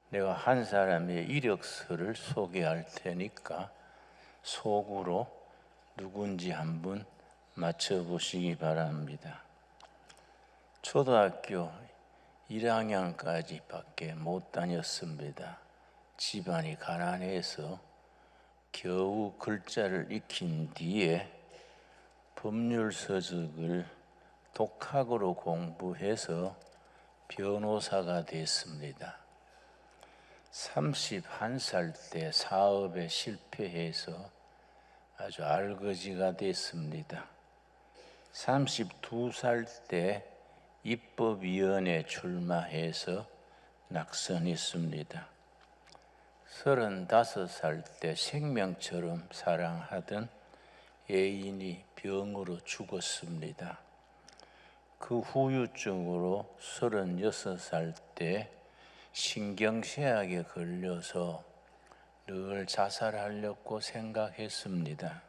내가 한 사람의 이력서를 소개할 테니까 속으로 누군지 한번 맞춰보시기 바랍니다. 초등학교 1학년까지 밖에 못 다녔습니다. 집안이 가난해서 겨우 글자를 익힌 뒤에 법률 서적을 독학으로 공부해서 변호사가 됐습니다. 31살 때 사업에 실패해서 아주 알거지가 됐습니다. 32살 때 입법위원회 출마해서 낙선했습니다. 35살 때 생명처럼 사랑하던 애인이 병으로 죽었습니다. 그 후유증으로 36살 때 신경쇠약에 걸려서 늘 자살하려고 생각했습니다.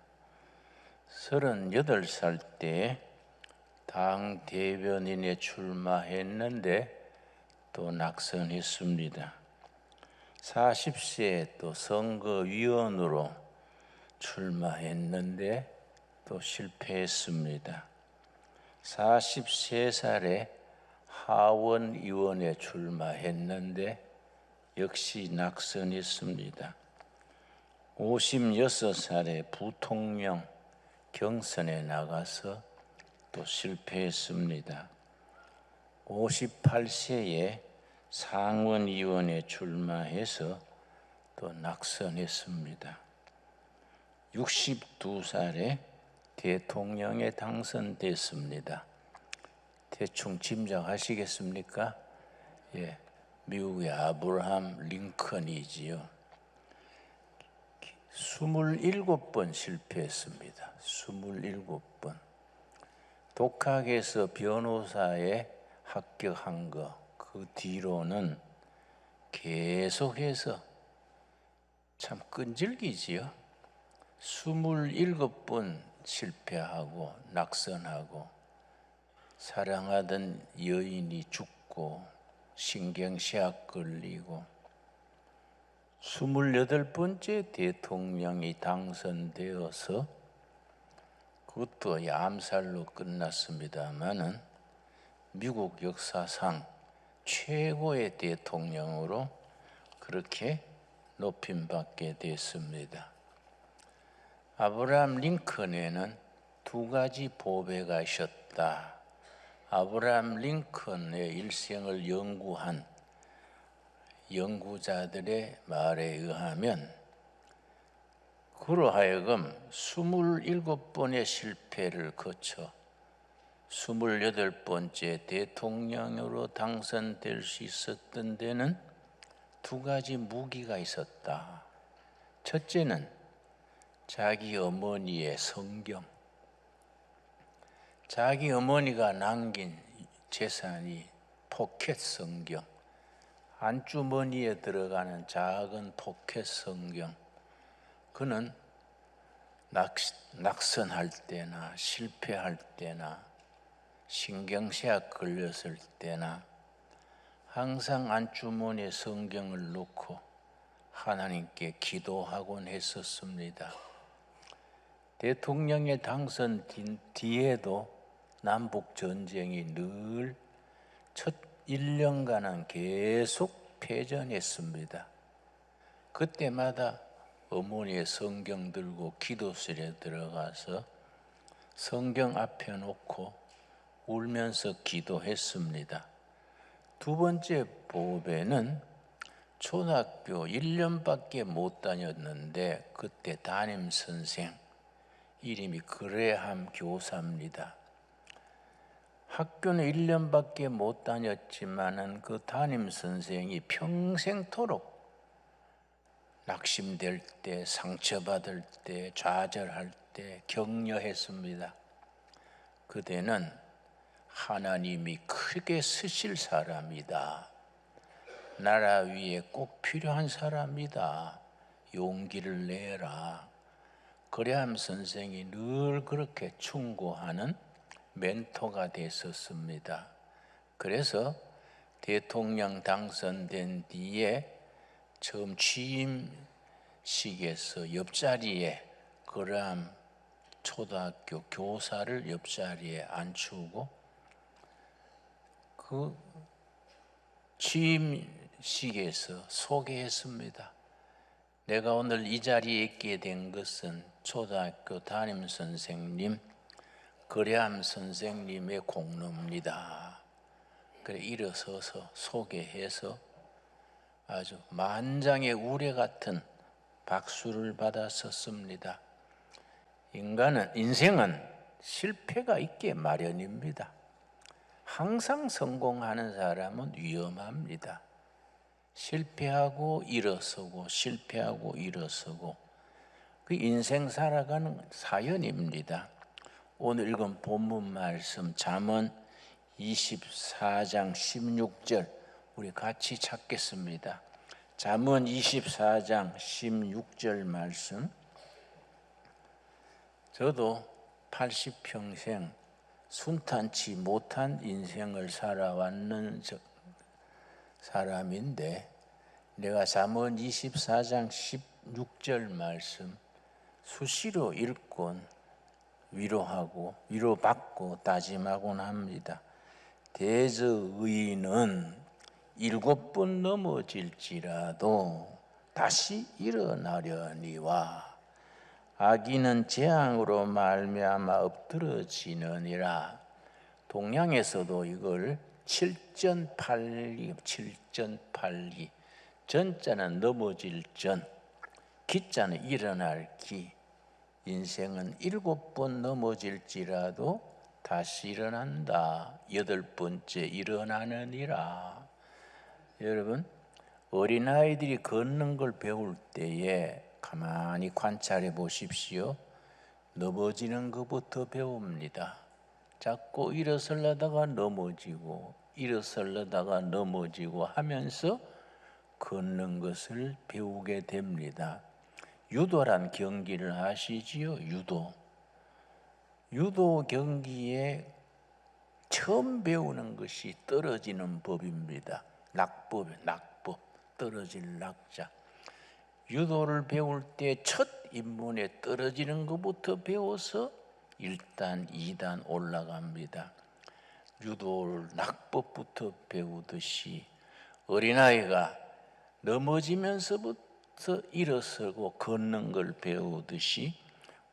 38살 때 당 대변인에 출마했는데 또 낙선했습니다. 40세에 또 선거위원으로 출마했는데 또 실패했습니다. 43살에 하원의원에 출마했는데 역시 낙선했습니다. 56살에 부통령 경선에 나가서 또 실패했습니다. 58세에 상원의원에 출마해서 또 낙선했습니다. 62살에 대통령에 당선됐습니다. 대충 짐작하시겠습니까? 예, 미국의 아브라함 링컨이지요. 27번 실패했습니다. 27번. 독학에서 변호사에 합격한 그 뒤로는 계속해서 참 끈질기지요. 27번 실패하고 낙선하고 사랑하던 여인이 죽고 신경쇠약 걸리고 28번째 대통령이 당선되어서 그것도 암살로 끝났습니다마는 미국 역사상 최고의 대통령으로 그렇게 높임받게 됐습니다. 아브라함 링컨에는 두 가지 보배가 있었다. 아브라함 링컨의 일생을 연구한 연구자들의 말에 의하면 그로 하여금 27번의 실패를 거쳐 28번째 대통령으로 당선될 수 있었던 데는 두 가지 무기가 있었다. 첫째는 자기 어머니의 성경, 자기 어머니가 남긴 재산이 포켓 성경, 안주머니에 들어가는 작은 포켓 성경. 그는 낙선할 때나 실패할 때나 신경쇠약 걸렸을 때나 항상 안주머니에 성경을 놓고 하나님께 기도하곤 했었습니다. 대통령에 당선된 뒤에도 남북전쟁이 늘 첫 1년간은 계속 패전했습니다. 그때마다 어머니의 성경 들고 기도실에 들어가서 성경 앞에 놓고 울면서 기도했습니다. 두 번째 보배는 초등학교 1년밖에 못 다녔는데 그때 담임 선생 이름이 그레함 교사입니다. 학교는 1년밖에 못 다녔지만은 그 담임 선생이 평생토록 낙심될 때, 상처받을 때, 좌절할 때 격려했습니다. 그대는 하나님이 크게 쓰실 사람이다. 나라 위에 꼭 필요한 사람이다. 용기를 내라. 그레함 선생이 늘 그렇게 충고하는 멘토가 됐었습니다. 그래서 대통령 당선된 뒤에 처음 취임식에서 옆자리에 그러한 초등학교 교사를 옆자리에 앉히고 그 취임식에서 소개했습니다. 내가 오늘 이 자리에 있게 된 것은 초등학교 담임선생님 거래암 선생님의 공로입니다. 그래 일어서서 소개해서 아주 만장의 우레 같은 박수를 받았었습니다. 인생은 실패가 있게 마련입니다. 항상 성공하는 사람은 위험합니다. 실패하고 일어서고 실패하고 일어서고 그 인생 살아가는 사연입니다. 오늘 읽은 본문 말씀 잠언 24장 16절 우리 같이 찾겠습니다. 잠언 24장 16절 말씀. 저도 80평생 순탄치 못한 인생을 살아왔는 사람인데 내가 잠언 24장 16절 말씀 수시로 읽곤 위로하고 위로받고 다짐하곤 합니다. 대저의인은 7번 넘어질지라도 다시 일어나려니와 악인은 재앙으로 말미암아 엎드러지느니라. 동양에서도 이걸 칠전팔리, 전자는 넘어질 전, 기자는 일어날 기. 인생은 7번 넘어질지라도 다시 일어난다. 8번째 일어나느니라. 여러분, 어린아이들이 걷는 걸 배울 때에 가만히 관찰해 보십시오. 넘어지는 것부터 배웁니다. 자꾸 일어서려다가 넘어지고 일어서려다가 넘어지고 하면서 걷는 것을 배우게 됩니다. 유도란 경기를 아시지요? 유도 경기에 처음 배우는 것이 떨어지는 법입니다. 낙법, 떨어질 낙자. 유도를 배울 때 첫 입문에 떨어지는 것부터 배워서 1단, 2단 올라갑니다. 유도를 낙법부터 배우듯이 어린아이가 넘어지면서부터 일어서고 걷는 걸 배우듯이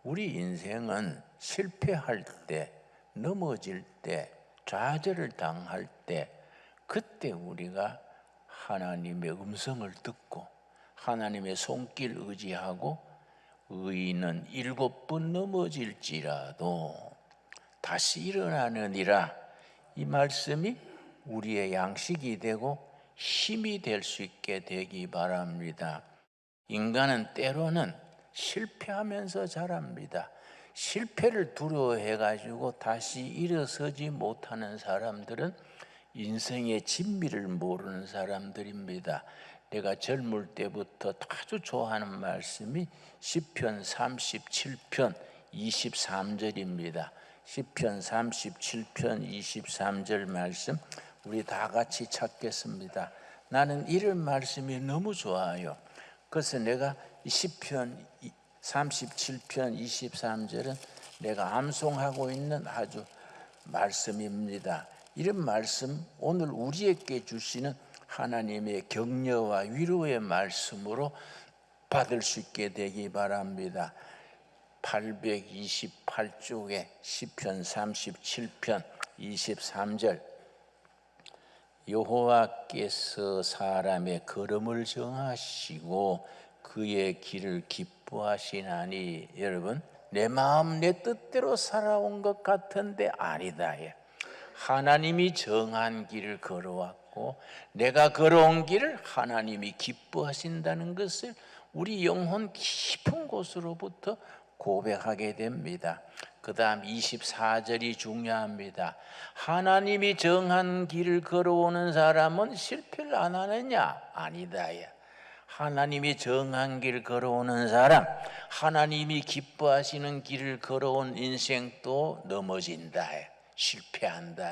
우리 인생은 실패할 때, 넘어질 때, 좌절을 당할 때 그때 우리가 하나님의 음성을 듣고 하나님의 손길 의지하고 의인은 7번 넘어질지라도 다시 일어나느니라. 이 말씀이 우리의 양식이 되고 힘이 될 수 있게 되기 바랍니다. 인간은 때로는 실패하면서 자랍니다. 실패를 두려워해가지고 다시 일어서지 못하는 사람들은 인생의 진미를 모르는 사람들입니다. 내가 젊을 때부터 아주 좋아하는 말씀이 시편 37편 23절입니다. 시편 37편 23절 말씀 우리 다 같이 찾겠습니다. 나는 이런 말씀이 너무 좋아요. 그래서 내가 시편 37편 23절은 내가 암송하고 있는 아주 말씀입니다. 이런 말씀 오늘 우리에게 주시는 하나님의 격려와 위로의 말씀으로 받을 수 있게 되기 바랍니다. 828쪽에 시편 37편 23절 여호와께서 사람의 걸음을 정하시고 그의 길을 기뻐하시나니. 여러분, 내 마음 내 뜻대로 살아온 것 같은데 아니다. 하나님이 정한 길을 걸어왔고 내가 걸어온 길을 하나님이 기뻐하신다는 것을 우리 영혼 깊은 곳으로부터 고백하게 됩니다. 그 다음 24절이 중요합니다. 하나님이 정한 길을 걸어오는 사람은 실패를 안 하느냐? 아니다. 하나님이 정한 길을 걸어오는 사람, 하나님이 기뻐하시는 길을 걸어온 인생도 넘어진다. 실패한다.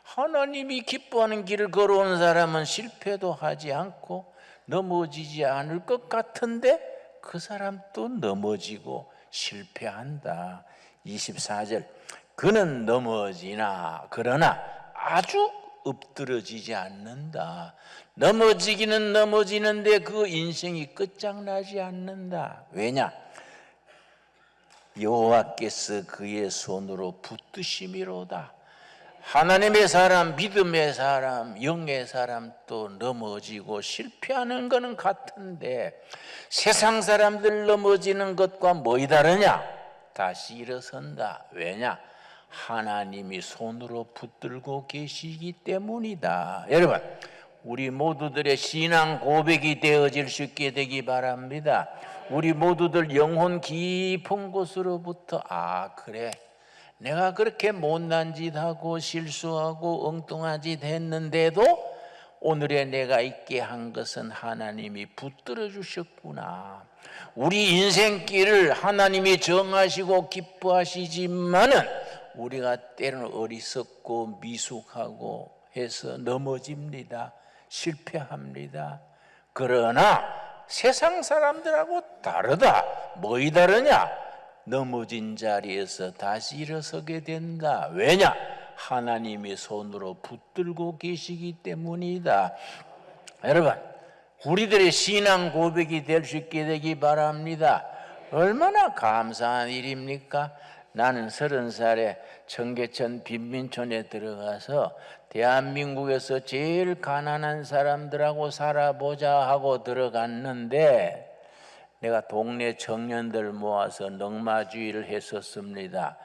하나님이 기뻐하는 길을 걸어오는 사람은 실패도 하지 않고 넘어지지 않을 것 같은데 그 사람 또 넘어지고 실패한다. 24절 그는 넘어지나 그러나 아주 엎드러지지 않는다. 넘어지기는 넘어지는데 그 인생이 끝장나지 않는다. 왜냐? 여호와께서 그의 손으로 붙드심이로다. 하나님의 사람, 믿음의 사람, 영의 사람 또 넘어지고 실패하는 것은 같은데 세상 사람들 넘어지는 것과 뭐이 다르냐? 다시 일어선다. 왜냐? 하나님이 손으로 붙들고 계시기 때문이다. 여러분, 우리 모두들의 신앙 고백이 되어질 수 있게 되기 바랍니다. 우리 모두들 영혼 깊은 곳으로부터 그래, 내가 그렇게 못난 짓 하고 실수하고 엉뚱한 짓 했는데도 오늘의 내가 있게 한 것은 하나님이 붙들어 주셨구나. 우리 인생길을 하나님이 정하시고 기뻐하시지만은 우리가 때로는 어리석고 미숙하고 해서 넘어집니다. 실패합니다. 그러나 세상 사람들하고 다르다. 뭐이 다르냐? 넘어진 자리에서 다시 일어서게 된다. 왜냐? 하나님이 손으로 붙들고 계시기 때문이다. 여러분, 우리들의 신앙 고백이 될 수 있게 되기 바랍니다. 얼마나 감사한 일입니까? 나는 30살에 청계천 빈민촌에 들어가서 대한민국에서 제일 가난한 사람들하고 살아보자 하고 들어갔는데 내가 동네 청년들 모아서 넉마주의를 했었습니다.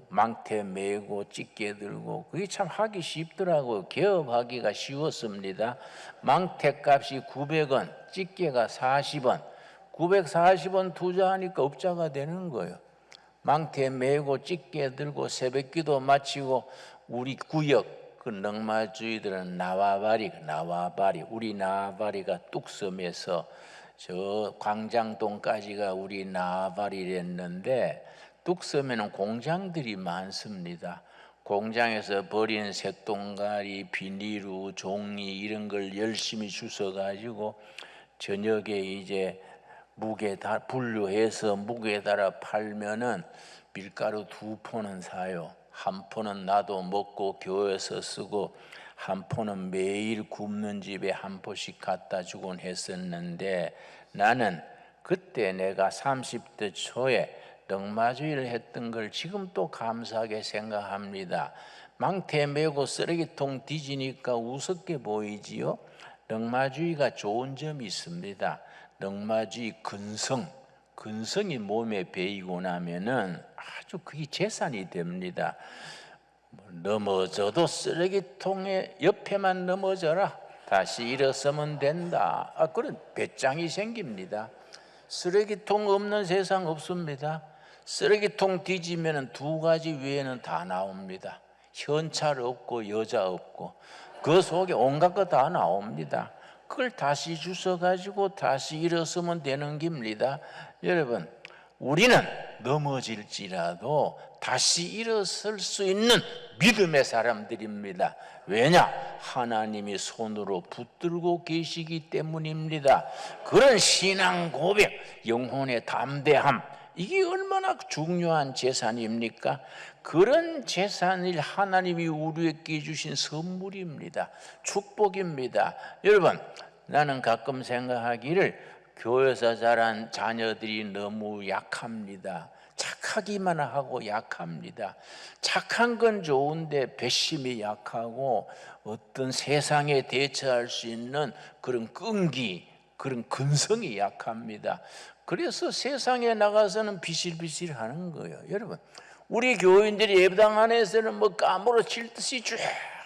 망태 메고 찌개 들고 그게 참 하기 쉽더라고요. 개업하기가 쉬웠습니다. 망태 값이 900원, 찌개가 40원, 940원 투자하니까 업자가 되는 거예요. 망태 메고 찌개 들고 새벽기도 마치고 우리 구역 그 넉마주의들은 나와바리 우리 나와바리가 뚝섬에서 저 광장동까지가 우리 나와바리랬는데 뚝섬에는 공장들이 많습니다. 공장에서 버린 색동가리, 비닐루, 종이 이런 걸 열심히 주워가지고 저녁에 이제 무게 다 분류해서 무게에 따라 팔면은 밀가루 2포는 사요. 1포는 나도 먹고 교회에서 쓰고 1포는 매일 굽는 집에 1포씩 갖다 주곤 했었는데 나는 그때 내가 30대 초에 넉마주의를 했던 걸 지금 또 감사하게 생각합니다. 망태 메고 쓰레기통 뒤지니까 우습게 보이지요? 넉마주의가 좋은 점이 있습니다. 넉마주의 근성이 몸에 배이고 나면은 아주 그게 재산이 됩니다. 넘어져도 쓰레기통에 옆에만 넘어져라. 다시 일어서면 된다. 그런 배짱이 생깁니다. 쓰레기통 없는 세상 없습니다. 쓰레기통 뒤지면 2가지 외에는 다 나옵니다. 현찰 없고 여자 없고 그 속에 온갖 거 다 나옵니다. 그걸 다시 주워가지고 다시 일어서면 되는 겁니다. 여러분, 우리는 넘어질지라도 다시 일어설 수 있는 믿음의 사람들입니다. 왜냐? 하나님이 손으로 붙들고 계시기 때문입니다. 그런 신앙 고백, 영혼의 담대함, 이게 얼마나 중요한 재산입니까? 그런 재산을 하나님이 우리에게 주신 선물입니다. 축복입니다. 여러분, 나는 가끔 생각하기를 교회에서 자란 자녀들이 너무 약합니다. 착하기만 하고 약합니다. 착한 건 좋은데 배심이 약하고 어떤 세상에 대처할 수 있는 그런 끈기, 그런 근성이 약합니다. 그래서 세상에 나가서는 비실비실하는 거예요. 여러분, 우리 교인들이 예배당 안에서는 뭐 까무러칠 듯이 쭉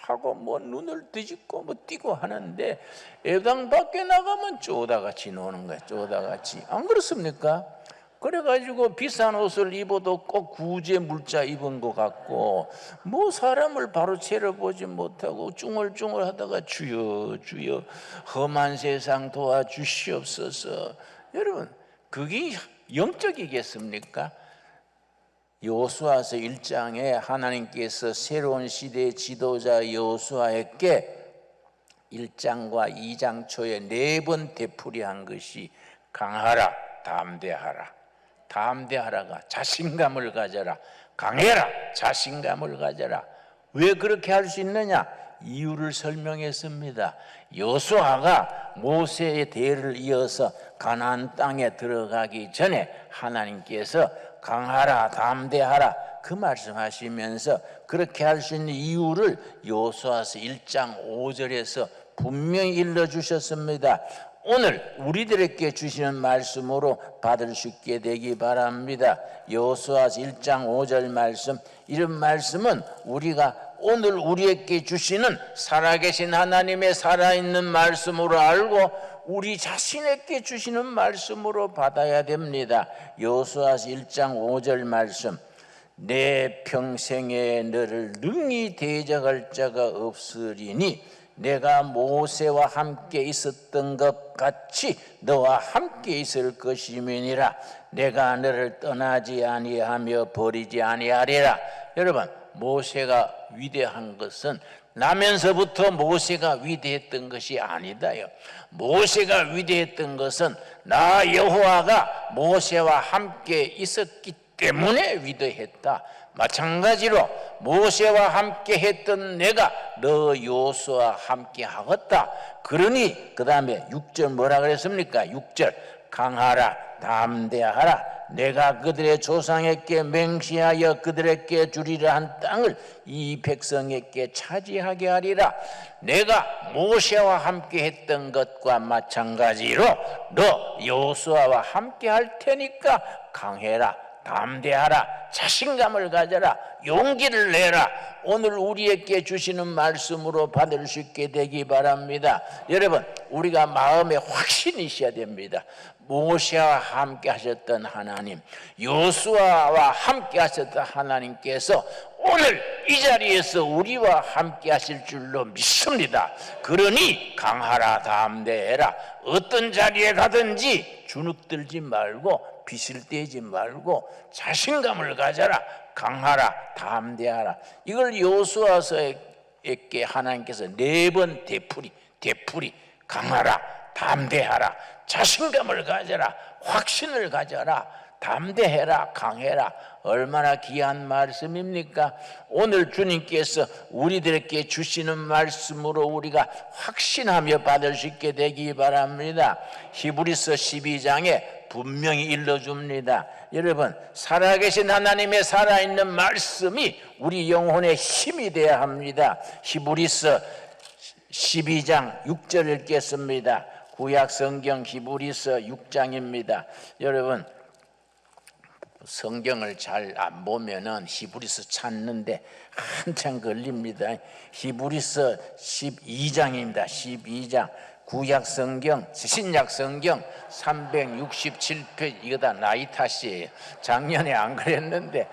하고 뭐 눈을 뒤집고 뭐 뛰고 하는데 예배당 밖에 나가면 쪼다같이 노는 거예요. 쪼다같이. 안 그렇습니까? 그래가지고 비싼 옷을 입어도 꼭 구제 물자 입은 것 같고 뭐 사람을 바로 채려보지 못하고 쭝얼쭝얼 하다가 주여 주여 험한 세상 도와주시옵소서. 여러분, 그게 영적이겠습니까? 여호수아서 1장에 하나님께서 새로운 시대의 지도자 여호수아에게 1장과 2장 초에 4번 되풀이한 것이 강하라, 담대하라. 담대하라가 자신감을 가져라, 강해라, 자신감을 가져라. 왜 그렇게 할 수 있느냐? 이유를 설명했습니다. 여호수아가 모세의 대를 이어서 가나안 땅에 들어가기 전에 하나님께서 강하라, 담대하라 그 말씀하시면서 그렇게 할 수 있는 이유를 여호수아서 1장 5절에서 분명히 일러주셨습니다. 오늘 우리들에게 주시는 말씀으로 받을 수 있게 되기 바랍니다. 여호수아서 1장 5절 말씀, 이런 말씀은 우리가 오늘 우리에게 주시는 살아계신 하나님의 살아있는 말씀으로 알고 우리 자신에게 주시는 말씀으로 받아야 됩니다. 여호수아서 1장 5절 말씀, 내 평생에 너를 능히 대적할 자가 없으리니 내가 모세와 함께 있었던 것 같이 너와 함께 있을 것임이니라. 내가 너를 떠나지 아니하며 버리지 아니하리라. 여러분, 모세가 위대한 것은 나면서부터 모세가 위대했던 것이 아니다요. 모세가 위대했던 것은 나 여호와가 모세와 함께 있었기 때문에 위대했다. 마찬가지로 모세와 함께 했던 내가 너 여호수아와 함께 하겠다. 그러니 그 다음에 6절 뭐라 그랬습니까? 6절 강하라, 담대하라. 내가 그들의 조상에게 맹세하여 그들에게 주리라 한 땅을 이 백성에게 차지하게 하리라. 내가 모세와 함께 했던 것과 마찬가지로 너 여호수아와 함께 할 테니까 강해라, 담대하라, 자신감을 가져라, 용기를 내라. 오늘 우리에게 주시는 말씀으로 받을 수 있게 되기 바랍니다. 여러분, 우리가 마음에 확신이 있어야 됩니다. 모세와 함께 하셨던 하나님, 여호수아와 함께 하셨던 하나님께서 오늘 이 자리에서 우리와 함께 하실 줄로 믿습니다. 그러니 강하라, 담대해라. 어떤 자리에 가든지 주눅들지 말고 비실대지 말고 자신감을 가져라, 강하라, 담대하라. 이걸 여호수아서에게 하나님께서 4번 되풀이 강하라, 담대하라, 자신감을 가져라, 확신을 가져라, 담대해라, 강해라. 얼마나 귀한 말씀입니까? 오늘 주님께서 우리들에게 주시는 말씀으로 우리가 확신하며 받을 수 있게 되기 바랍니다. 히브리서 12장에 분명히 일러줍니다. 여러분, 살아계신 하나님의 살아있는 말씀이 우리 영혼의 힘이 되어야 합니다. 히브리서 12장 6절 읽겠습니다. 구약 성경 히브리서 6장입니다. 여러분, 성경을 잘 안 보면은 히브리서 찾는데 한참 걸립니다. 히브리서 12장입니다. 12장. 구약 성경, 신약 성경 367페이지. 이거 다 나이 탓이에요. 작년에 안 그랬는데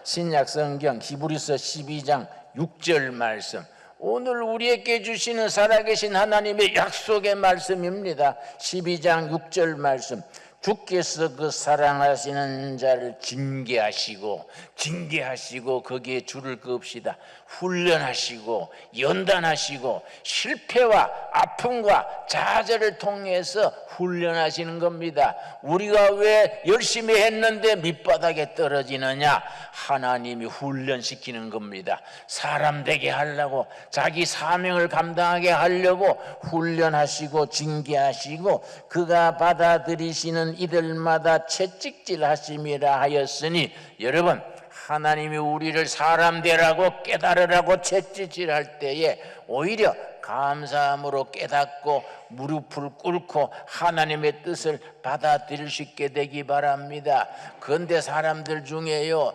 신약 성경 히브리서 12장 6절 말씀, 오늘 우리에게 주시는 살아계신 하나님의 약속의 말씀입니다. 12장 6절 말씀, 주께서 그 사랑하시는 자를 징계하시고 거기에 줄을 그읍시다. 훈련하시고 연단하시고 실패와 아픔과 좌절을 통해서 훈련하시는 겁니다. 우리가 왜 열심히 했는데 밑바닥에 떨어지느냐? 하나님이 훈련시키는 겁니다. 사람 되게 하려고, 자기 사명을 감당하게 하려고 훈련하시고 징계하시고 그가 받아들이시는 이들마다 채찍질하심이라 하였으니, 여러분, 하나님이 우리를 사람 되라고 깨달으라고 채찍질할 때에 오히려 감사함으로 깨닫고 무릎을 꿇고 하나님의 뜻을 받아들일 수 있게 되기 바랍니다. 그런데 사람들 중에요,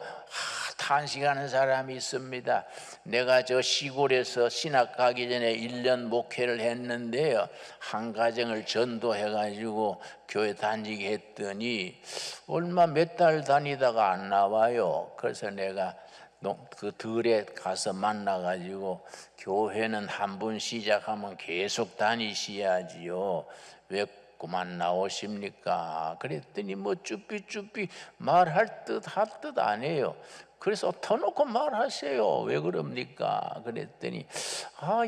탄식하는 사람이 있습니다. 내가 저 시골에서 신학 가기 전에 1년 목회를 했는데요, 한 가정을 전도해가지고 교회 다니게 했더니 얼마 몇 달 다니다가 안 나와요. 그래서 내가 그 들에 가서 만나가지고 교회는 한 번 시작하면 계속 다니셔야지요, 왜 그만 나오십니까? 그랬더니 뭐 쭈삐쭈삐 말할 듯 할 듯 안 해요. 그래서 터놓고 말하세요. 왜 그럽니까? 그랬더니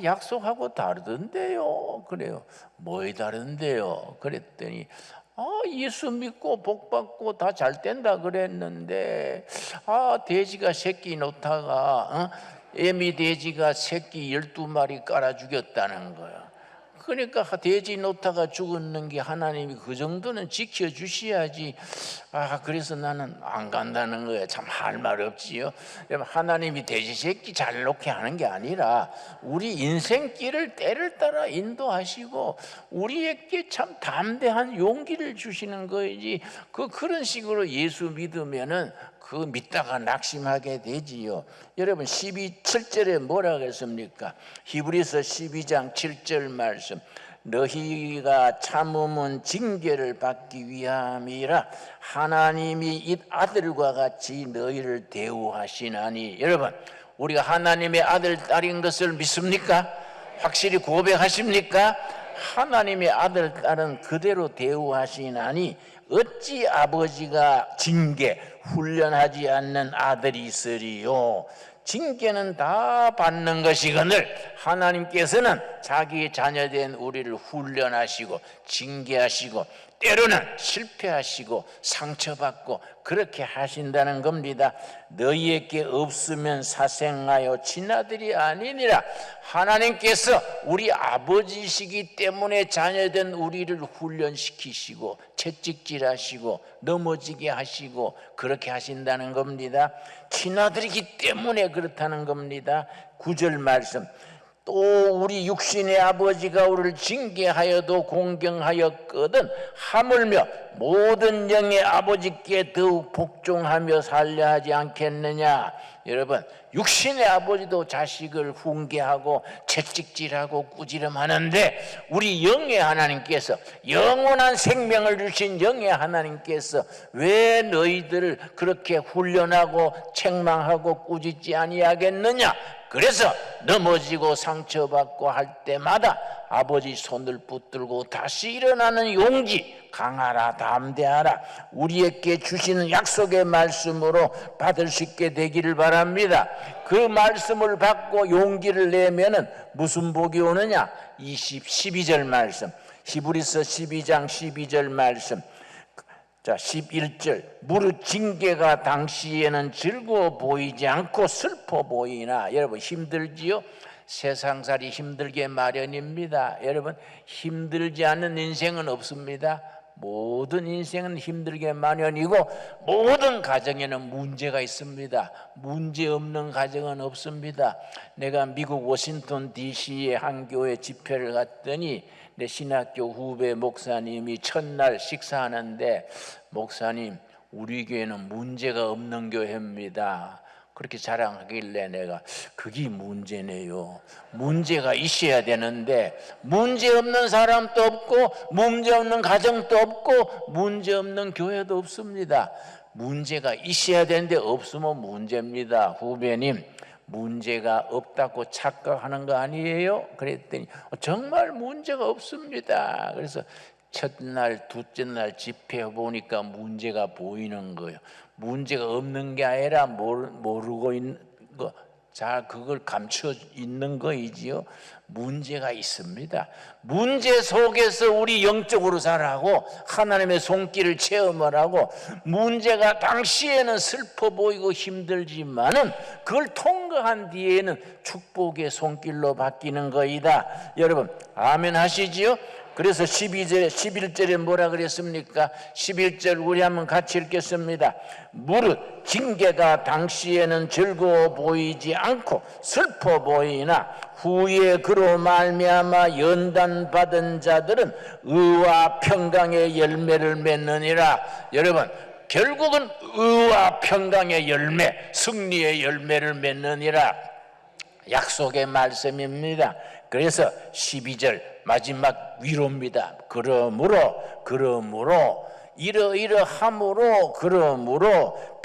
약속하고 다르던데요. 그래요. 뭐에 다른데요? 그랬더니 예수 믿고 복 받고 다 잘 된다 그랬는데 돼지가 새끼 놓다가 애미 돼지가 새끼 12마리 깔아 죽였다는 거야. 그러니까 돼지 놓다가 죽었는 게 하나님이 그 정도는 지켜주셔야지. 그래서 나는 안 간다는 거예요. 참 할 말 없지요. 하나님이 돼지 새끼 잘 놓게 하는 게 아니라 우리 인생길을 때를 따라 인도하시고 우리에게 참 담대한 용기를 주시는 거이지. 그런 식으로 예수 믿으면은 믿다가 낙심하게 되지요. 여러분 7절에 뭐라고 했습니까? 히브리서 12장 7절 말씀, 너희가 참음은 징계를 받기 위함이라 하나님이 이 아들과 같이 너희를 대우하시나니. 여러분, 우리가 하나님의 아들 딸인 것을 믿습니까? 확실히 고백하십니까? 하나님의 아들 딸은 그대로 대우하시나니 어찌 아버지가 징계 훈련하지 않는 아들이 있으리요. 징계는 다 받는 것이거늘 하나님께서는 자기의 자녀된 우리를 훈련하시고 징계하시고 때로는 실패하시고 상처받고 그렇게 하신다는 겁니다. 너희에게 없으면 사생하여 친아들이 아니니라. 하나님께서 우리 아버지시기 때문에 자녀된 우리를 훈련시키시고 채찍질하시고 넘어지게 하시고 그렇게 하신다는 겁니다. 친아들이기 때문에 그렇다는 겁니다. 9절 말씀, 또 우리 육신의 아버지가 우리를 징계하여도 공경하였거든 하물며 모든 영의 아버지께 더욱 복종하며 살려 하지 않겠느냐. 여러분, 육신의 아버지도 자식을 훈계하고 채찍질하고 꾸지람하는데 우리 영의 하나님께서, 영원한 생명을 주신 영의 하나님께서 왜 너희들을 그렇게 훈련하고 책망하고 꾸짖지 아니하겠느냐. 그래서 넘어지고 상처받고 할 때마다 아버지 손을 붙들고 다시 일어나는 용기, 강하라, 담대하라, 우리에게 주시는 약속의 말씀으로 받을 수 있게 되기를 바랍니다. 그 말씀을 받고 용기를 내면은 무슨 복이 오느냐? 12절 말씀, 히브리서 12장 12절 말씀. 자, 11절, 무릇 징계가 당시에는 즐거워 보이지 않고 슬퍼 보이나. 여러분, 힘들지요? 세상살이 힘들게 마련입니다. 여러분, 힘들지 않은 인생은 없습니다. 모든 인생은 힘들게 마련이고 모든 가정에는 문제가 있습니다. 문제 없는 가정은 없습니다. 내가 미국 워싱턴 DC의 한 교회 집회를 갔더니 내 신학교 후배 목사님이 첫날 식사하는데, 목사님, 우리 교회는 문제가 없는 교회입니다. 그렇게 자랑하길래 내가 그게 문제네요. 문제가 있어야 되는데 문제 없는 사람도 없고 문제 없는 가정도 없고 문제 없는 교회도 없습니다. 문제가 있어야 되는데 없으면 문제입니다. 후배님, 문제가 없다고 착각하는 거 아니에요? 그랬더니 정말 문제가 없습니다. 그래서 첫날, 둘째 날 집회 보니까 문제가 보이는 거예요. 문제가 없는 게 아니라 모르고 있는 거, 자, 그걸 감춰 있는 거이지요. 문제가 있습니다. 문제 속에서 우리 영적으로 살아가고 하나님의 손길을 체험을 하고, 문제가 당시에는 슬퍼 보이고 힘들지만은 그걸 통과한 뒤에는 축복의 손길로 바뀌는 거이다. 여러분, 아멘 하시지요? 그래서 11절에 뭐라 그랬습니까? 11절 우리 한번 같이 읽겠습니다. 무릇 징계가 당시에는 즐거워 보이지 않고 슬퍼 보이나 후에 그로 말미암아 연단받은 자들은 의와 평강의 열매를 맺느니라. 여러분, 결국은 의와 평강의 열매, 승리의 열매를 맺느니라. 약속의 말씀입니다. 그래서 12절 마지막 위로입니다. 그러므로 그러므로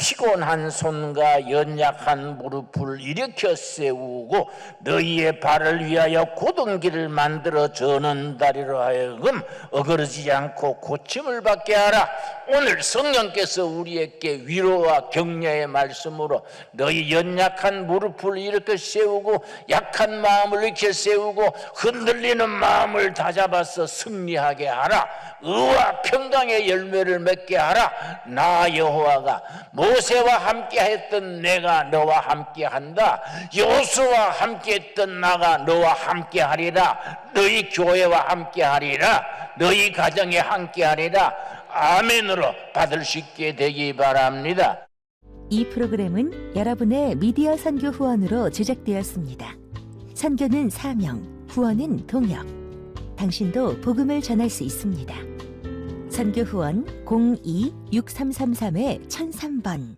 피곤한 손과 연약한 무릎을 일으켜 세우고 너희의 발을 위하여 곧은 길을 만들어 저는 다리로 하여금 어그러지지 않고 고침을 받게 하라. 오늘 성령께서 우리에게 위로와 격려의 말씀으로 너희 연약한 무릎을 일으켜 세우고 약한 마음을 일으켜 세우고 흔들리는 마음을 다잡아서 승리하게 하라. 의와 평강의 열매를 맺게 하라. 나 여호와가 모세와 함께했던 내가 너와 함께한다. 여호수아와 함께했던 나가 너와 함께하리라. 너희 교회와 함께하리라. 너희 가정에 함께하리라. 아멘으로 받을 수 있게 되기 바랍니다. 이 프로그램은 여러분의 미디어 선교 후원으로 제작되었습니다. 선교는 사명, 후원은 동역. 당신도 복음을 전할 수 있습니다. 선교 후원 02-6333-1003번